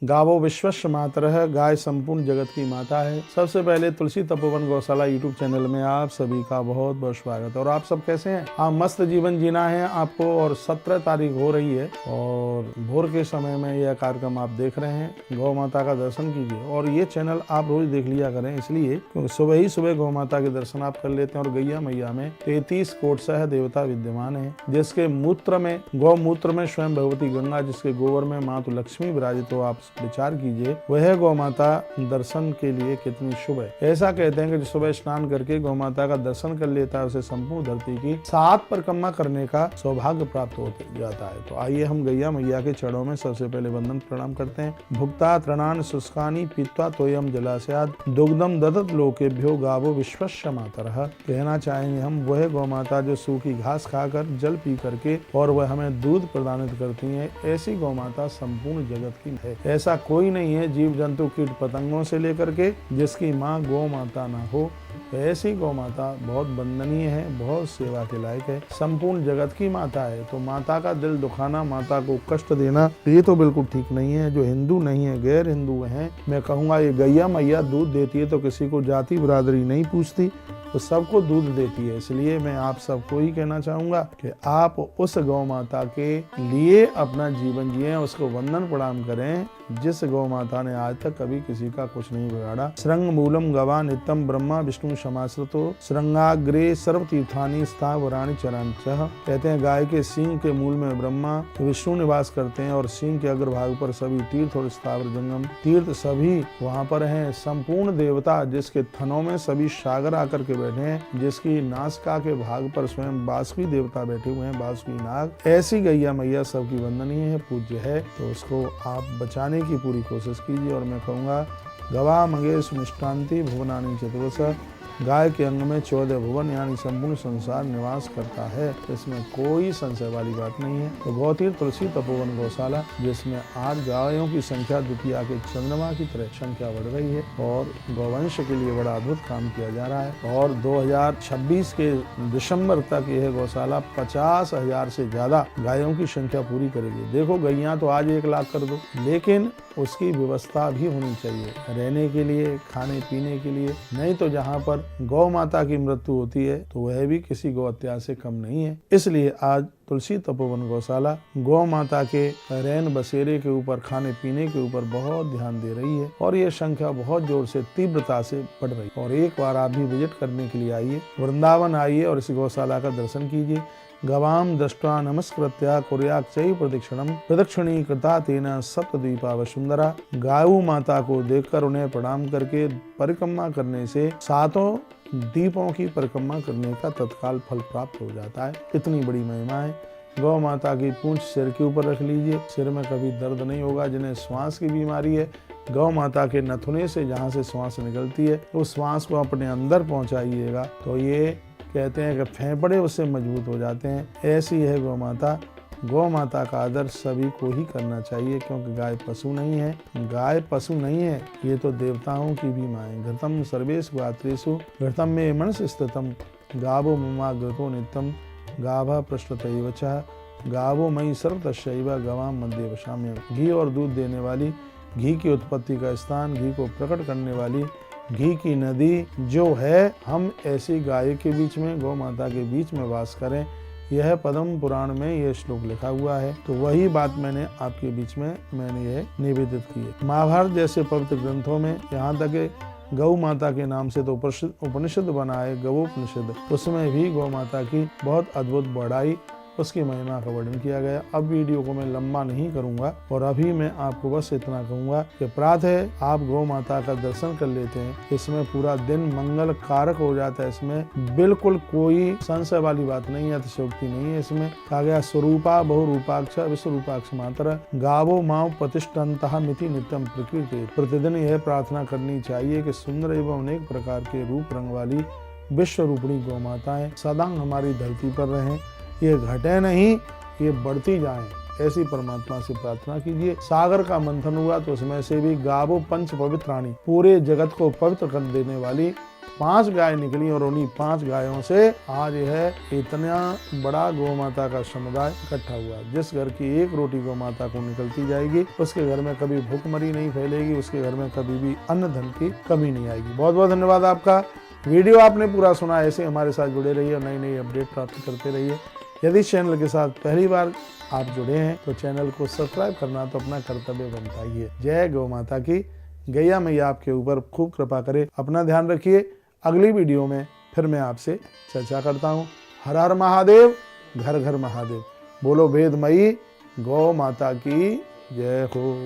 गावो विश्वस्य मातरः, गाय संपूर्ण जगत की माता है। सबसे पहले तुलसी तपोवन गौशाला यूट्यूब चैनल में आप सभी का बहुत बहुत स्वागत है। और आप सब कैसे हैं? आप मस्त जीवन जीना है आपको। और 17 तारीख हो रही है और भोर के समय में यह कार्यक्रम आप देख रहे हैं। गौ माता का दर्शन कीजिए और ये चैनल आप रोज देख लिया करें, इसलिए क्योंकि सुबह ही सुबह गौ माता के दर्शन आप कर लेते हैं। और गैया मैया में 33 कोटसह देवता विद्यमान है, जिसके मूत्र में गौमूत्र में स्वयं भगवती गंगा, जिसके गोबर में मातु लक्ष्मी विराजित हो। आप विचार कीजिए वह गौ माता दर्शन के लिए कितनी शुभ है। ऐसा कहते हैं कि जो सुबह स्नान करके गौ माता का दर्शन कर लेता है उसे संपूर्ण धरती की 7 परिक्रमा करने का सौभाग्य प्राप्त हो जाता है। तो आइए हम गैया मैया के चरणों में सबसे पहले वंदन प्रणाम करते हैं। भुक्ता तृणान शुष्कानि पीत्वा तोयम जलाशयाद दुग्धम ददत लोकेभ्यो गावो विश्वस्य मातरः। कहना चाहेंगे हम वह गौ माता जो सूखी घास खाकर जल पी करके और वह हमें दूध प्रदानित करती है, ऐसी गौ माता संपूर्ण जगत की है। ऐसा कोई नहीं है जीव जंतु कीट पतंगों से लेकर के जिसकी माँ गौ माता ना हो। ऐसी गौ माता बहुत वंदनीय है, बहुत सेवा के लायक है, संपूर्ण जगत की माता है। तो माता का दिल दुखाना, माता को कष्ट देना, ये तो बिल्कुल ठीक नहीं है। जो हिंदू नहीं है, गैर हिंदू हैं, मैं कहूँगा ये गैया मैया दूध देती है तो किसी को जाति बिरादरी नहीं पूछती, तो सबको दूध देती है। इसलिए मैं आप सबको ही कहना चाहूंगा कि आप उस गौ माता के लिए अपना जीवन जिए, उसको वंदन प्रणाम करें जिस गौ माता ने आज तक कभी किसी का कुछ नहीं बिगाड़ा। श्रृंग मूलम गवा नित्यम ब्रह्मा विष्णु समाश्रितो श्रृंगाग्रे सर्व तीर्थानि स्थावराणि चरांचः। कहते हैं गाय के सींग के मूल में ब्रह्मा विष्णु निवास करते हैं और सींग के अग्रभाग पर सभी तीर्थ और स्थावर जंगम तीर्थ सभी वहाँ पर हैं। संपूर्ण देवता जिसके थनों में सभी सागर आकर के बैठे हैं, जिसकी नासिका के भाग पर स्वयं बासुकी देवता बैठे हुए हैं, बासुकी नाग। ऐसी गैया मैया सबकी वंदनीय है, पूज्य है। तो उसको आप बचाने की पूरी कोशिश कीजिए। और मैं कहूँगा गवा मंगेश निष्ठांति भुवनानी चतुर्दश। गाय के अंग में 14 भुवन यानी संपूर्ण संसार निवास करता है, इसमें कोई संशय वाली बात नहीं है। तो गौतीर्थ तुलसी तपोवन गौशाला, जिसमें आज गायों की संख्या द्वितीया के चंद्रमा की तरह संख्या बढ़ रही है और गौवंश के लिए बड़ा अद्भुत काम किया जा रहा है। और 2026 के दिसंबर तक यह गौशाला 50,000 से ज्यादा गायों की संख्या पूरी करेगी। देखो गैया तो आज 1 लाख कर दो, लेकिन उसकी व्यवस्था भी होनी चाहिए रहने के लिए, खाने पीने के लिए। नहीं तो जहाँ पर गौ माता की मृत्यु होती है तो वह भी किसी गौ हत्या से कम नहीं है। इसलिए आज तुलसी तपोवन गौशाला गौ माता के रैन बसेरे के ऊपर, खाने पीने के ऊपर बहुत ध्यान दे रही है और ये संख्या बहुत जोर से तीव्रता से बढ़ रही है। और एक बार आप भी विजिट करने के लिए आइए, वृंदावन आइए और इस गौशाला का दर्शन कीजिए। गवाम दृष्ट्वा नमस्कृत्या कुर्याच्चै प्रदक्षिणम प्रदक्षिणी कृता तेन सप्तद्वीपा वसुंधरा। गायु माता को देखकर उन्हें प्रणाम करके परिक्रमा करने से 7 दीपों की परिक्रमा करने का तत्काल फल प्राप्त हो जाता है। कितनी बड़ी महिमा है। गौ माता की पूंछ सिर के ऊपर रख लीजिए, सिर में कभी दर्द नहीं होगा। जिन्हें श्वास की बीमारी है, गौ माता के नथुने से जहाँ से श्वास निकलती है उस श्वास को अपने अंदर पहुँचाइएगा तो ये कहते हैं कि फेफड़े उससे मजबूत हो जाते हैं। ऐसी है गौ माता। गौ माता का आदर सभी को ही करना चाहिए, क्योंकि गाय पशु नहीं है। गाय पशु नहीं है, ये तो देवताओं की भी माँ है। घृतम सर्वेषु गात्रेषु घृतम में मनसि स्थितम गावो ममा घृतो नित्यम गाभा पृष्ठतैव च गावो मयि सर्वतश्चैव गवाम मध्ये वशाम्यहम्। घी और दूध देने वाली, घी की उत्पत्ति का स्थान, घी को प्रकट करने वाली, घी की नदी जो है, हम ऐसी गाय के बीच में, गौ माता के बीच में वास करें। यह पद्म पुराण में यह श्लोक लिखा हुआ है। तो वही बात मैंने आपके बीच में यह निवेदित की है। महाभारत जैसे पवित्र ग्रंथों में यहाँ तक गौ माता के नाम से तो उपनिषद बना है, गवोपनिषद, उसमें भी गौ माता की बहुत अद्भुत बढ़ाई, उसकी महिमा का वर्णन किया गया। अब वीडियो को मैं लंबा नहीं करूंगा और अभी मैं आपको बस इतना कहूंगा कि प्रातः आप गौ माता का दर्शन कर लेते हैं, इसमें पूरा दिन मंगल कारक हो जाता है। इसमें बिल्कुल कोई संशय वाली बात नहीं है, अतिशयोक्ति नहीं है। इसमें कहा गया स्वरूपा बहुरूपाक्ष विश्वरूपाक्ष मात्र गावो माव प्रतिष्ठन्तः मिति नित्यम प्रकृति। प्रतिदिन यह प्रार्थना करनी चाहिए कि सुंदर एवं अनेक प्रकार के रूप रंग वाली विश्व रूपणी गौ माताएं सदा हमारी धरती पर रहें, ये घटे नहीं, ये बढ़ती जाएं। ऐसी परमात्मा से प्रार्थना कीजिए। सागर का मंथन हुआ तो उसमें से भी गावो पंच पवित्राणी, पूरे जगत को पवित्र कर देने वाली 5 गाय निकली और उन्हीं 5 गायों से आज यह इतना बड़ा गौ माता का समुदाय इकट्ठा हुआ। जिस घर की एक रोटी गौ माता को निकलती जाएगी उसके घर में कभी भूखमरी नहीं फैलेगी, उसके घर में कभी भी अन्न धन की कमी नहीं आएगी। बहुत बहुत धन्यवाद आपका। वीडियो आपने पूरा सुना, ऐसे हमारे साथ जुड़े रहिए और नई नई अपडेट प्राप्त करते रहिए। यदि इस चैनल के साथ पहली बार आप जुड़े हैं तो चैनल को सब्सक्राइब करना तो अपना कर्तव्य बनता ही है। जय गौ माता की। गैया मैया आपके ऊपर खूब कृपा करे। अपना ध्यान रखिए। अगली वीडियो में फिर मैं आपसे चर्चा करता हूँ। हर हर महादेव, घर घर महादेव। बोलो वेदमयी गौ माता की जय हो।